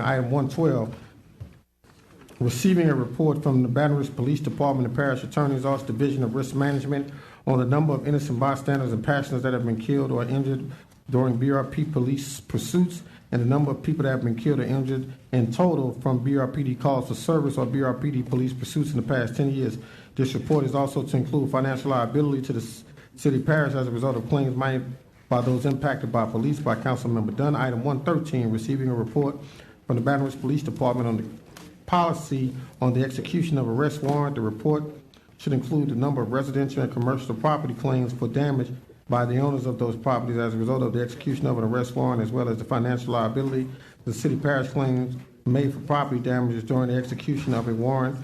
Item 112, receiving a report from the Baton Rouge Police Department and Parish Attorney's Office Division of Risk Management on the number of innocent bystanders and passengers that have been killed or injured during BRP police pursuits, and the number of people that have been killed or injured in total from BRPD calls for service or BRPD police pursuits in the past 10 years. This report is also to include financial liability to the city parish as a result of claims made by those impacted by police by Councilmember Dunn. Item 113, receiving a report from the Baton Rouge Police Department on the policy on the execution of arrest warrant. The report should include the number of residential and commercial property claims for damage by the owners of those properties as a result of the execution of an arrest warrant, as well as the financial liability the city parish claims made for property damages during the execution of a warrant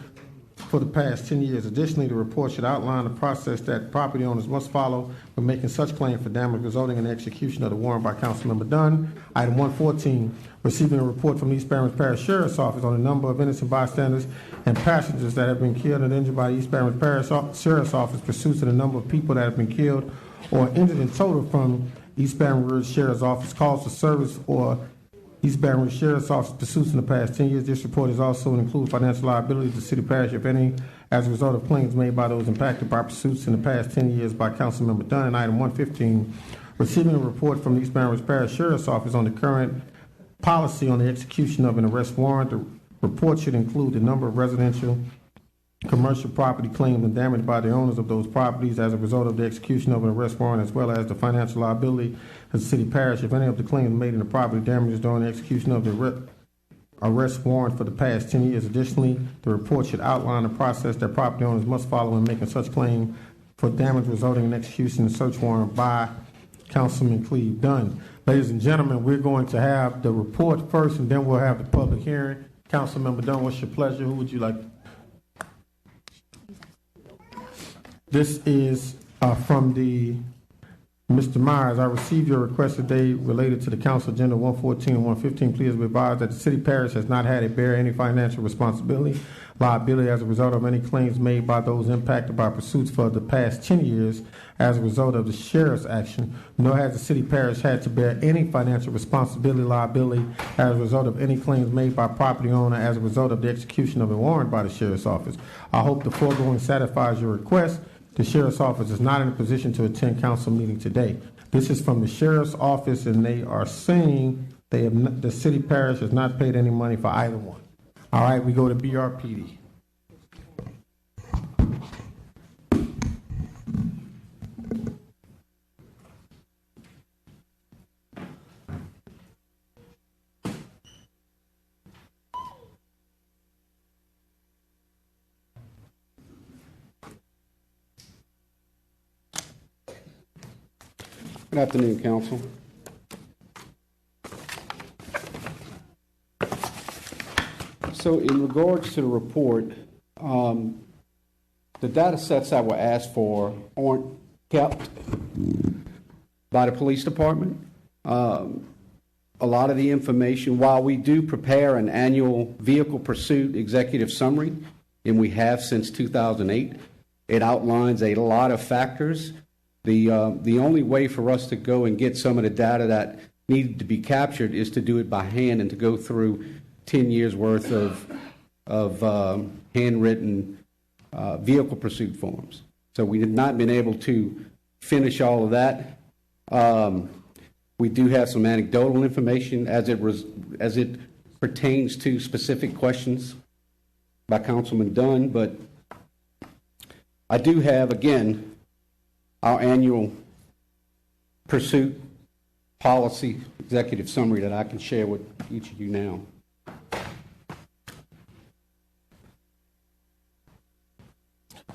for the past 10 years. Additionally, the report should outline the process that property owners must follow when making such claim for damage resulting in the execution of the warrant by Councilmember Dunn. Item 114, receiving a report from East Baton Rouge Parish Sheriff's Office on the number of innocent bystanders and passengers that have been killed and injured by the East Baton Rouge Parish Sheriff's Office pursuits, and the number of people that have been killed or injured in total from East Baton Rouge Sheriff's Office calls for service or East Baton Rouge Sheriff's Office pursuits in the past 10 years. This report is also to include financial liability to the city parish, if any, as a result of claims made by those impacted by pursuits in the past 10 years by Councilmember Dunn. And item 115, receiving a report from the East Baton Rouge Parish Sheriff's Office on the current policy on the execution of an arrest warrant. The report should include the number of residential, commercial property claimed and damaged by the owners of those properties as a result of the execution of an arrest warrant, as well as the financial liability of the city parish if any of the claims made in the property damages during the execution of the arrest warrant for the past 10 years. Additionally, the report should outline the process that property owners must follow in making such claim for damage resulting in execution of the search warrant by Councilman Cleve Dunn. Ladies and gentlemen, we're going to have the report first, and then we'll have the public hearing. Councilmember Dunn, what's your pleasure? Who would you like? This is from the Mr. Myers. I received your request today related to the council agenda 114 and 115. Please be advised that the city parish has not had to bear any financial responsibility, liability as a result of any claims made by those impacted by pursuits for the past 10 years as a result of the sheriff's action, nor has the city parish had to bear any financial responsibility, liability as a result of any claims made by property owner as a result of the execution of a warrant by the sheriff's office. I hope the foregoing satisfies your request. The sheriff's office is not in a position to attend council meeting today. This is from the sheriff's office, and they are saying the city parish has not paid any money for either one. All right, we go to BRPD. Good afternoon, Council. So in regards to the report, the data sets that were asked for aren't kept by the police department. A lot of the information, while we do prepare an annual vehicle pursuit executive summary, and we have since 2008, it outlines a lot of factors. The only way for us to go and get some of the data that needed to be captured is to do it by hand and to go through 10 years worth of handwritten vehicle pursuit forms. So we have not been able to finish all of that. We do have some anecdotal information as it pertains to specific questions by Councilman Dunn, but I do have, again, our annual pursuit policy executive summary that I can share with each of you now.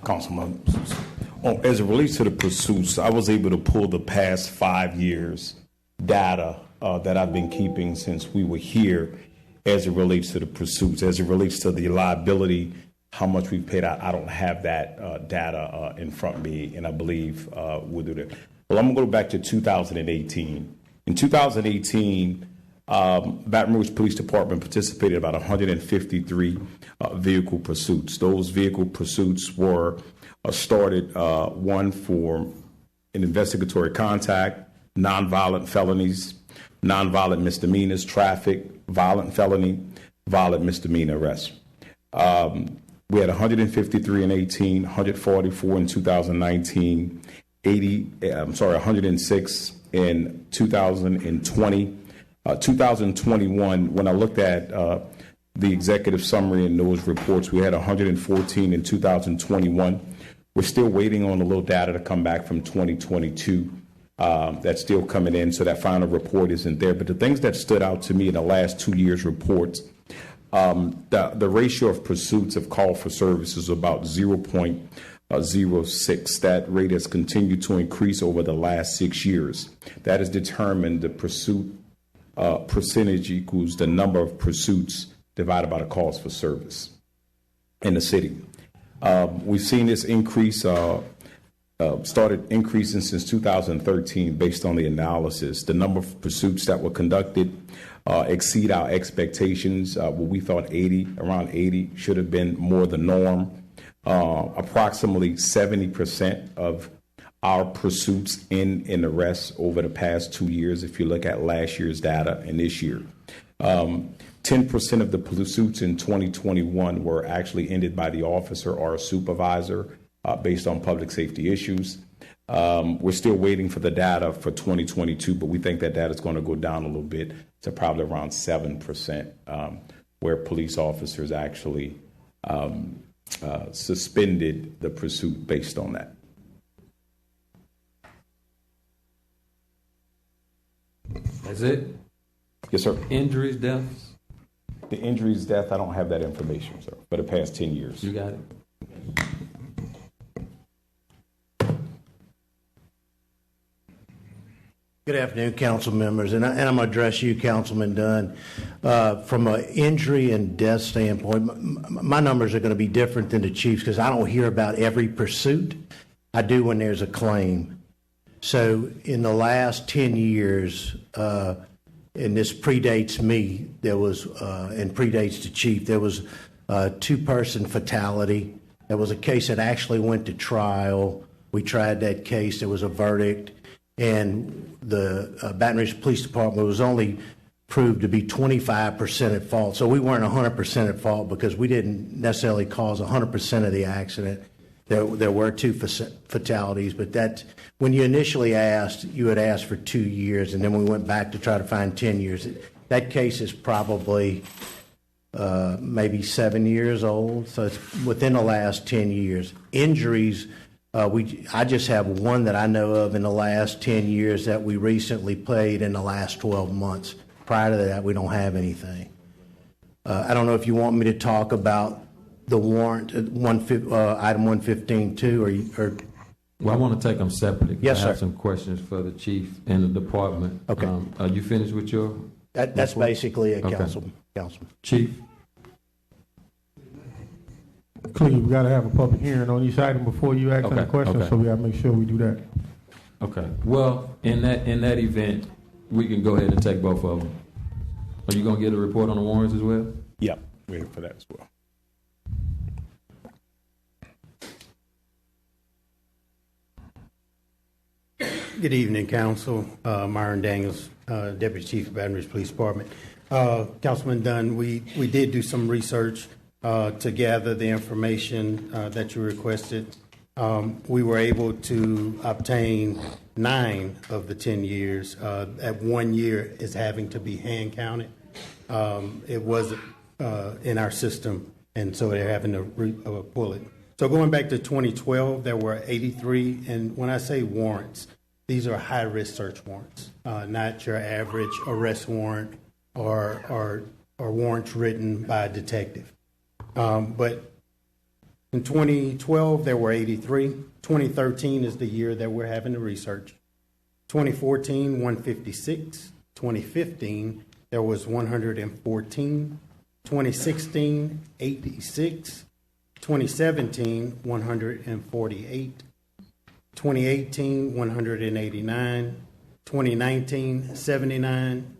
Councilman, as it relates to the pursuits, I was able to pull the past 5 years data that I've been keeping since we were here as it relates to the pursuits. As it relates to the liability, how much we've paid out, I don't have that data in front of me, and I believe we'll do that. Well, I'm going to go back to 2018. In 2018, Baton Rouge Police Department participated in about 153 vehicle pursuits. Those vehicle pursuits were started, one for an investigatory contact, nonviolent felonies, nonviolent misdemeanors, traffic, violent felony, violent misdemeanor arrests. We had 153 in 18, 144 in 2019, 106 in 2020. 2021, when I looked at the executive summary and those reports, we had 114 in 2021. We're still waiting on a little data to come back from 2022. That's still coming in, so that final report isn't there. But the things that stood out to me in the last 2 years' reports, the ratio of pursuits of call for service is about 0.06. That rate has continued to increase over the last 6 years. That is determined the pursuit percentage equals the number of pursuits divided by the calls for service in the city. We've seen this increase, started increasing since 2013 based on the analysis. The number of pursuits that were conducted exceed our expectations. What we thought around 80 should have been more the norm. Approximately 70% of our pursuits in arrests over the past 2 years, if you look at last year's data and this year. 10% of the pursuits in 2021 were actually ended by the officer or a supervisor based on public safety issues. We're still waiting for the data for 2022, but we think that data is going to go down a little bit to probably around 7%, where police officers actually suspended the pursuit based on that. That's it? Yes, sir. Injuries, deaths? The injuries, death, I don't have that information, sir, for the past 10 years. You got it? Good afternoon, council members, and I'm going to address you, Councilman Dunn. From an injury and death standpoint, my numbers are going to be different than the chief's because I don't hear about every pursuit. I do when there's a claim. So in the last 10 years, and this predates me, there was, and predates the chief, there was a two-person fatality. There was a case that actually went to trial. We tried that case. There was a verdict. And the Baton Rouge Police Department was only proved to be 25% at fault. So we weren't 100% at fault because we didn't necessarily cause 100% of the accident. There were two fatalities, but that when you initially asked, you had asked for 2 years, and then we went back to try to find 10 years. That case is probably maybe 7 years old, so it's within the last 10 years. Injuries, I just have one that I know of in the last 10 years that we recently played in the last 12 months. Prior to that, we don't have anything. I don't know if you want me to talk about the warrant, item 115-2, or Well, I want to take them separately. Yes, I have sir. some questions for the chief and the department. Okay. Are you finished with your that's report? basically it, Okay. Councilman. Chief? Cleve, we got to have a public hearing on each item before you ask any Okay, questions, okay. so we got to make sure we do that. Okay. Well, in that event, we can go ahead and take both of them. Are you going to get a report on the warrants as well? Yep, waiting for that as well. Good evening, Council. Myron Daniels, Deputy Chief of Baton Rouge Police Department. Councilman Dunn, we did do some research to gather the information that you requested. We were able to obtain 9 of the 10 years. At 1 year is having to be hand counted. It was in our system, and so they're having to pull it. So going back to 2012, there were 83, and when I say warrants, these are high-risk search warrants, not your average arrest warrant or warrants written by a detective. But in 2012, there were 83. 2013 is the year that we're having the research. 2014, 156. 2015, there was 114. 2016, 86. 2017, 148. 2018, 189, 2019, 79,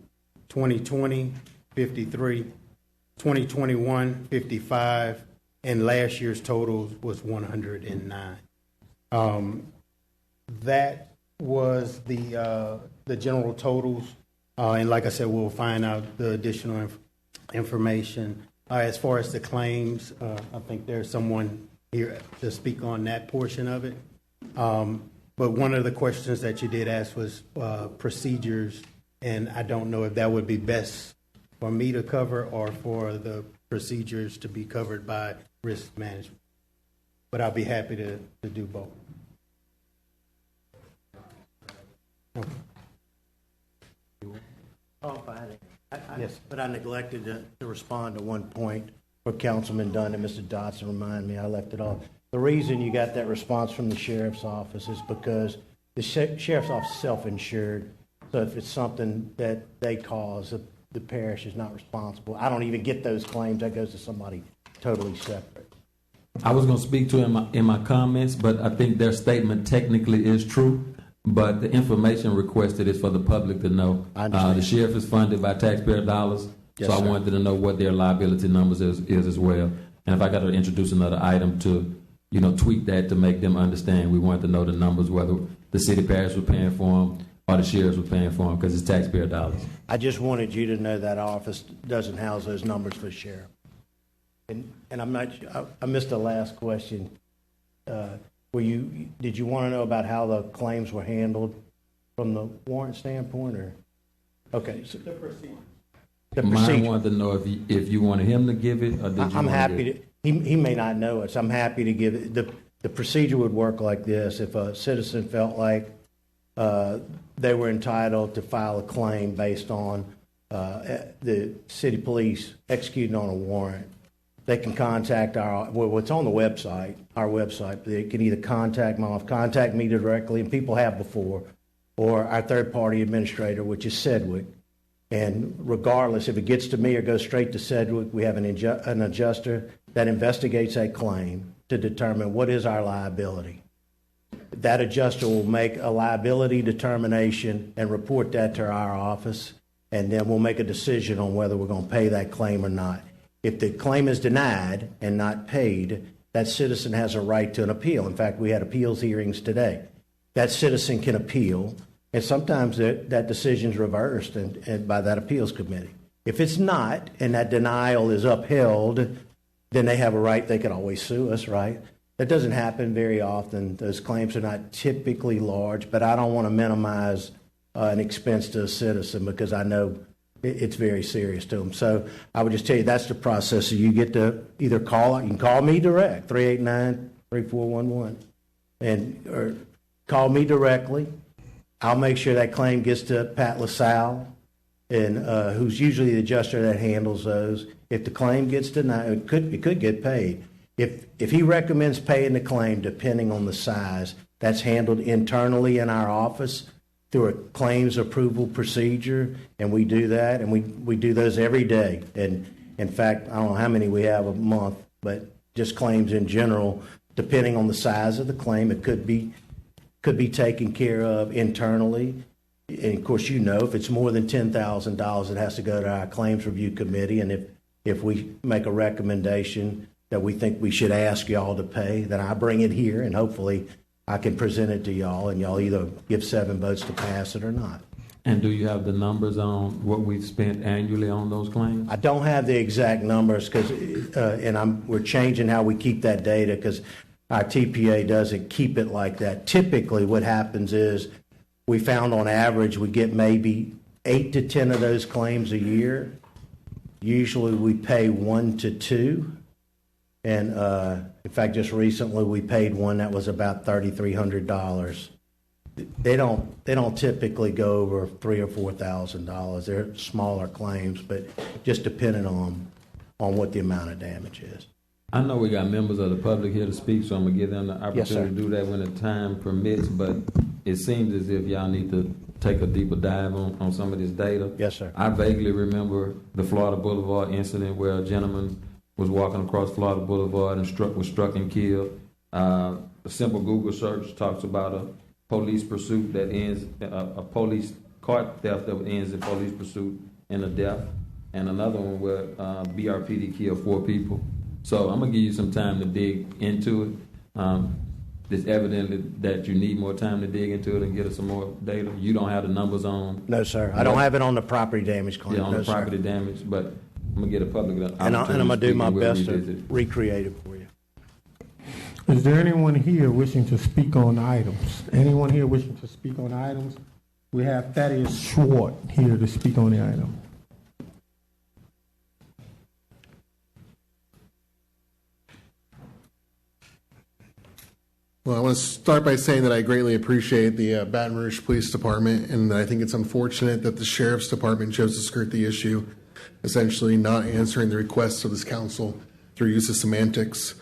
2020, 53, 2021, 55, and last year's total was 109. That was the general totals. And like I said, we'll find out the additional information. As far as the claims, I think there's someone here to speak on that portion of it. But one of the questions that you did ask was procedures, and I don't know if that would be best for me to cover or for the procedures to be covered by risk management. But I'll be happy to do both. Okay. Yes. But I neglected to respond to one point for Councilman Dunn, and Mr. Dotson reminded me, I left it off. The reason you got that response from the sheriff's office is because the sheriff's office is self-insured. So if it's something that they cause, the parish is not responsible. I don't even get those claims. That goes to somebody totally separate. I was going to speak to in my comments, but I think their statement technically is true. But the information requested is for the public to know. The sheriff is funded by taxpayer dollars, yes, so I sir. wanted to know what their liability numbers is as well. And if I got to introduce another item to, tweak that to make them understand, we wanted to know the numbers, whether the city parish was paying for them or the sheriffs were paying for them, because it's taxpayer dollars. I just wanted you to know that office doesn't house those numbers for the sheriff. And I missed the last question. Did you want to know about how the claims were handled from the warrant standpoint, or? Okay. So the procedure. Mine wanted to know if you wanted him to give it, or did you? I'm happy to. He may not know it, so I'm happy to give it. The procedure would work like this: if a citizen felt like they were entitled to file a claim based on the city police executing on a warrant, they can contact what's on the website, our website. They can either contact me directly, and people have before, or our third-party administrator, which is Sedgwick. And regardless, if it gets to me or goes straight to Sedgwick, we have an adjuster that investigates that claim to determine what is our liability. That adjuster will make a liability determination and report that to our office, and then we'll make a decision on whether we're going to pay that claim or not. If the claim is denied and not paid, that citizen has a right to an appeal. In fact, we had appeals hearings today. That citizen can appeal, and sometimes that decision is reversed and by that appeals committee. If it's not, and that denial is upheld, then they have a right. They can always sue us, right? That doesn't happen very often. Those claims are not typically large, but I don't want to minimize an expense to a citizen because I know it's very serious to them. So I would just tell you that's the process. So you get to either you can call me direct, 389-3411, or call me directly. I'll make sure that claim gets to Pat LaSalle, and who's usually the adjuster that handles those. If the claim gets denied, it could get paid. If he recommends paying the claim, depending on the size, that's handled internally in our office through a claims approval procedure, and we do that, and we do those every day. And in fact, I don't know how many we have a month, but just claims in general, depending on the size of the claim, it could be taken care of internally. And of course, if it's more than $10,000, it has to go to our claims review committee. And if we make a recommendation that we think we should ask y'all to pay, then I bring it here, and hopefully I can present it to y'all, and y'all either give 7 votes to pass it or not. And do you have the numbers on what we've spent annually on those claims? I don't have the exact numbers because, we're changing how we keep that data because our TPA doesn't keep it like that. Typically, what happens is we found on average we get maybe 8 to 10 of those claims a year. Usually, we pay 1 to 2. And in fact, just recently we paid one that was about $3,300. They don't typically go over $3,000 or $4,000. They're smaller claims, but just depending on what the amount of damage is. I know we got members of the public here to speak, so I'm gonna give them the opportunity to do that when the time permits. But it seems as if y'all need to take a deeper dive on some of this data. Yes, sir. I vaguely remember the Florida Boulevard incident where a gentleman was walking across Florida Boulevard and was struck and killed. A simple Google search talks about a police pursuit that ends, a police car theft that ends in police pursuit and a death, and another one where BRPD killed 4 people. So I'm gonna give you some time to dig into it. it's evidently that you need more time to dig into it and get us some more data. You don't have the numbers on. No, sir. I don't have it on the property damage claim. Yeah, on No, the sir. property damage, but I'm gonna get a public opportunity. And I'm going to do my and we'll best to revisit it. recreate it for you. Is there anyone here wishing to speak on items? Anyone here wishing to speak on items? We have Thaddeus Schwartz here to speak on the item. Well, I want to start by saying that I greatly appreciate the Baton Rouge Police Department, and that I think it's unfortunate that the Sheriff's Department chose to skirt the issue, essentially not answering the requests of this council through use of semantics.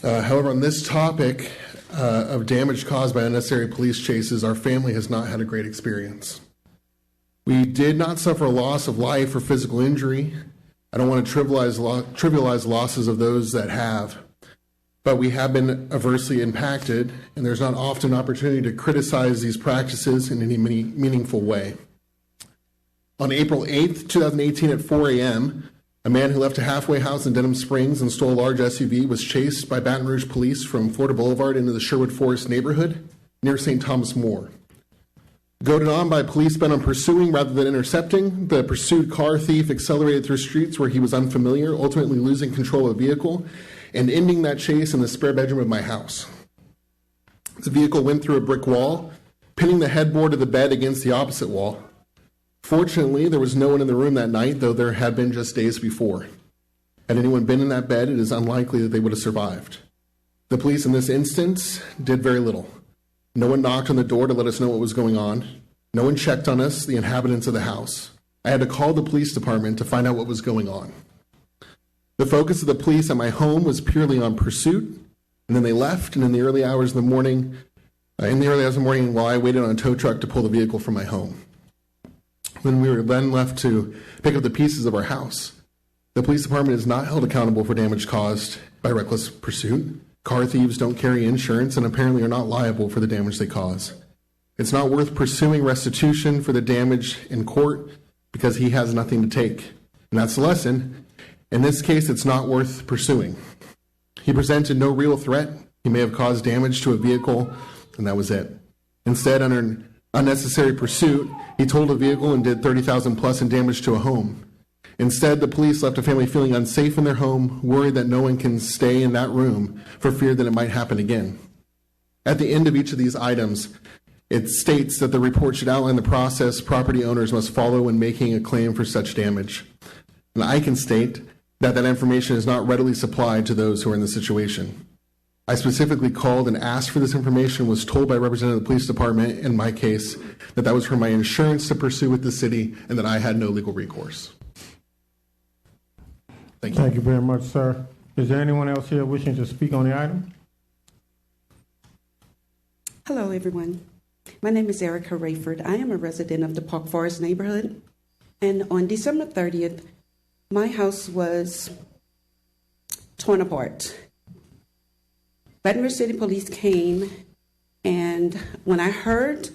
However, on this topic of damage caused by unnecessary police chases, our family has not had a great experience. We did not suffer a loss of life or physical injury. I don't want to trivialize losses of those that have. But we have been adversely impacted, and there's not often opportunity to criticize these practices in any meaningful way. On April 8th, 2018 at 4 a.m., a man who left a halfway house in Denham Springs and stole a large SUV was chased by Baton Rouge police from Florida Boulevard into the Sherwood Forest neighborhood near St. Thomas More. Goaded on by police bent on pursuing rather than intercepting, the pursued car thief accelerated through streets where he was unfamiliar, ultimately losing control of the vehicle and ending that chase in the spare bedroom of my house. The vehicle went through a brick wall, pinning the headboard of the bed against the opposite wall. Fortunately, there was no one in the room that night, though there had been just days before. Had anyone been in that bed, it is unlikely that they would have survived. The police in this instance did very little. No one knocked on the door to let us know what was going on. No one checked on us, the inhabitants of the house. I had to call the police department to find out what was going on. The focus of the police at my home was purely on pursuit, and then they left, and in the early hours of the morning, while I waited on a tow truck to pull the vehicle from my home. When we were then left to pick up the pieces of our house, the police department is not held accountable for damage caused by reckless pursuit. Car thieves don't carry insurance and apparently are not liable for the damage they cause. It's not worth pursuing restitution for the damage in court because he has nothing to take. And that's the lesson. In this case, it's not worth pursuing. He presented no real threat. He may have caused damage to a vehicle, and that was it. Instead, under an unnecessary pursuit, he totaled a vehicle and did $30,000 plus in damage to a home. Instead, the police left a family feeling unsafe in their home, worried that no one can stay in that room for fear that it might happen again. At the end of each of these items, it states that the report should outline the process property owners must follow when making a claim for such damage. And I can state that information is not readily supplied to those who are in the situation. I specifically called and asked for this information, was told by a representative of the police department in my case that was for my insurance to pursue with the city and that I had no legal recourse. Thank you. Thank you very much, sir. Is there anyone else here wishing to speak on the item? Hello, everyone. My name is Erica Rayford. I am a resident of the Park Forest neighborhood. And on December 30th, my house was torn apart. Baton Rouge City Police came, and when I heard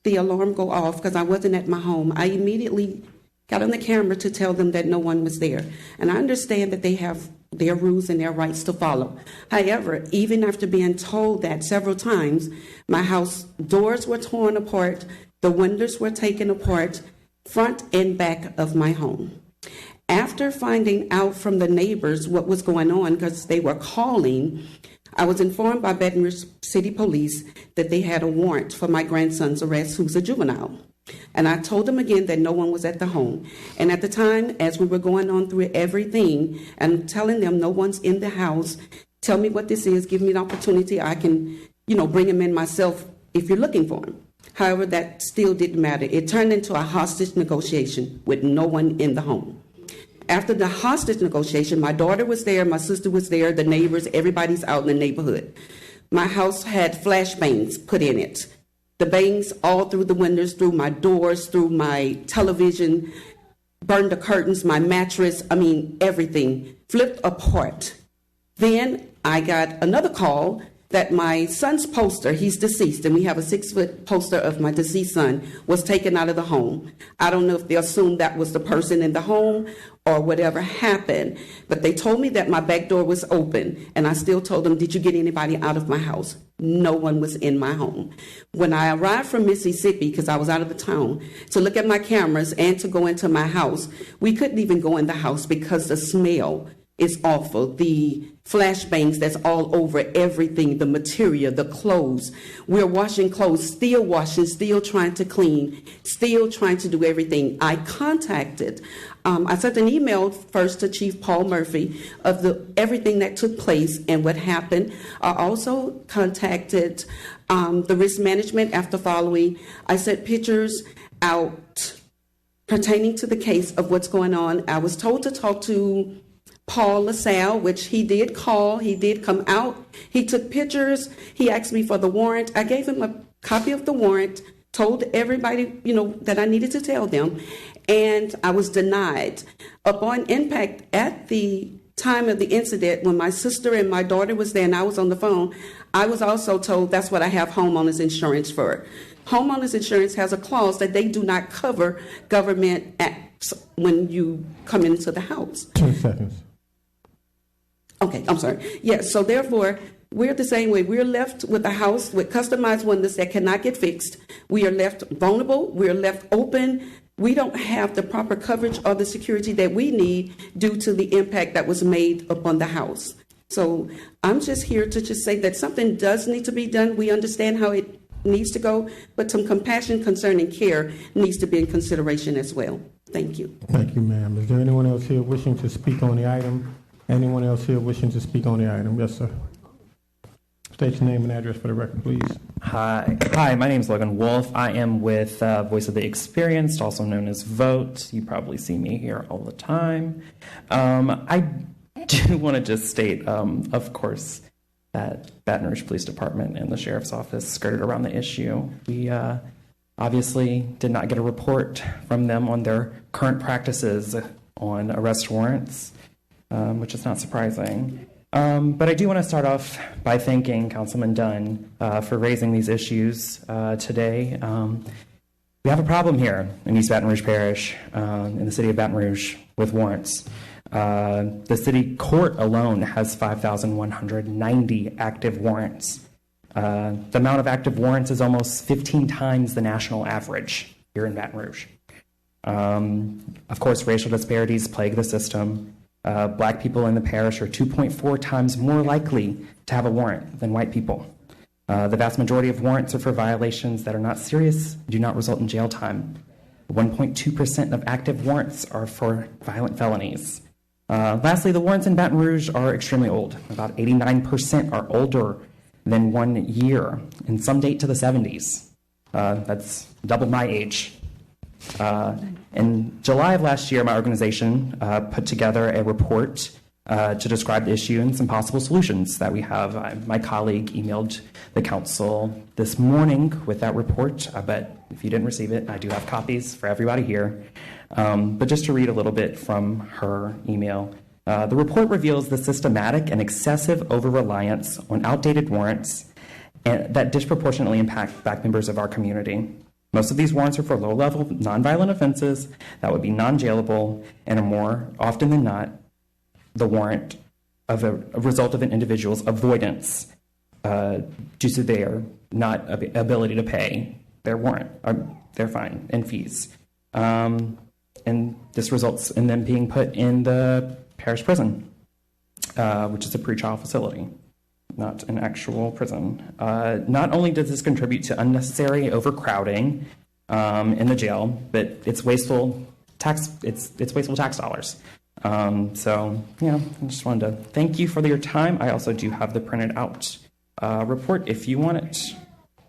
the alarm go off, because I wasn't at my home, I immediately got on the camera to tell them that no one was there. And I understand that they have their rules and their rights to follow. However, even after being told that several times, my house doors were torn apart, the windows were taken apart, front and back of my home. After finding out from the neighbors what was going on, because they were calling, I was informed by Baton Rouge City Police that they had a warrant for my grandson's arrest, who's a juvenile. And I told them again that no one was at the home. And at the time, as we were going on through everything and telling them no one's in the house, tell me what this is, give me an opportunity, I can, bring him in myself if you're looking for him. However, that still didn't matter. It turned into a hostage negotiation with no one in the home. After the hostage negotiation, my daughter was there, my sister was there, the neighbors, everybody's out in the neighborhood. My house had flashbangs put in it. The bangs all through the windows, through my doors, through my television, burned the curtains, my mattress, everything flipped apart. Then I got another call that my son's poster, he's deceased, and we have a 6-foot poster of my deceased son, was taken out of the home. I don't know if they assumed that was the person in the home or whatever happened, but they told me that my back door was open, and I still told them, did you get anybody out of my house? No one was in my home. When I arrived from Mississippi, because I was out of the town, to look at my cameras and to go into my house, we couldn't even go in the house because the smell is awful. The flashbangs that's all over everything, the material, the clothes. We're washing clothes, still washing, still trying to clean, still trying to do everything. I sent an email first to Chief Paul Murphy of everything that took place and what happened. I also contacted the risk management after following. I sent pictures out pertaining to the case of what's going on. I was told to talk to Paul LaSalle, which he did call. He did come out. He took pictures. He asked me for the warrant. I gave him a copy of the warrant, told everybody, that I needed to tell them, and I was denied. Upon impact, at the time of the incident, when my sister and my daughter was there and I was on the phone, I was also told that's what I have homeowners insurance for. Homeowners insurance has a clause that they do not cover government acts when you come into the house. 2 seconds. Okay, I'm sorry. Yes, so therefore, we're the same way. We're left with a house with customized windows that cannot get fixed. We are left vulnerable. We're left open. We don't have the proper coverage or the security that we need due to the impact that was made upon the house. So I'm just here to just say that something does need to be done. We understand how it needs to go, but some compassion, concern, and care needs to be in consideration as well. Thank you. Thank you, ma'am. Is there anyone else here wishing to speak on the item? Anyone else here wishing to speak on the item? Yes, sir. State your name and address for the record, please. Hi, my name is Logan Wolf. I am with Voice of the Experienced, also known as VOTE. You probably see me here all the time. I do want to just state, of course, that Baton Rouge Police Department and the Sheriff's Office skirted around the issue. We obviously did not get a report from them on their current practices on arrest warrants, which is not surprising. But I do want to start off by thanking Councilman Dunn for raising these issues today. We have a problem here in East Baton Rouge Parish, in the city of Baton Rouge, with warrants. The city court alone has 5,190 active warrants. The amount of active warrants is almost 15 times the national average here in Baton Rouge. Of course, racial disparities plague the system. Black people in the parish are 2.4 times more likely to have a warrant than white people. The vast majority of warrants are for violations that are not serious, do not result in jail time. 1.2% of active warrants are for violent felonies. Lastly, the warrants in Baton Rouge are extremely old. About 89% are older than 1 year, and some date to the 70s. That's double my age. In July of last year, my organization put together a report to describe the issue and some possible solutions that we have. My colleague emailed the council this morning with that report, but if you didn't receive it, I do have copies for everybody here. But just to read a little bit from her email, the report reveals the systematic and excessive over-reliance on outdated warrants that disproportionately impact Black members of our community. Most of these warrants are for low-level, nonviolent offenses that would be non-jailable and are more often than not the warrant of a result of an individual's avoidance due to their not ability to pay their warrant, or their fine and fees. And this results in them being put in the parish prison, which is a pretrial facility, not an actual prison. Not only does this contribute to unnecessary overcrowding in the jail, but it's wasteful tax dollars. So, yeah, I just wanted to thank you for your time. I also do have the printed out report if you want it.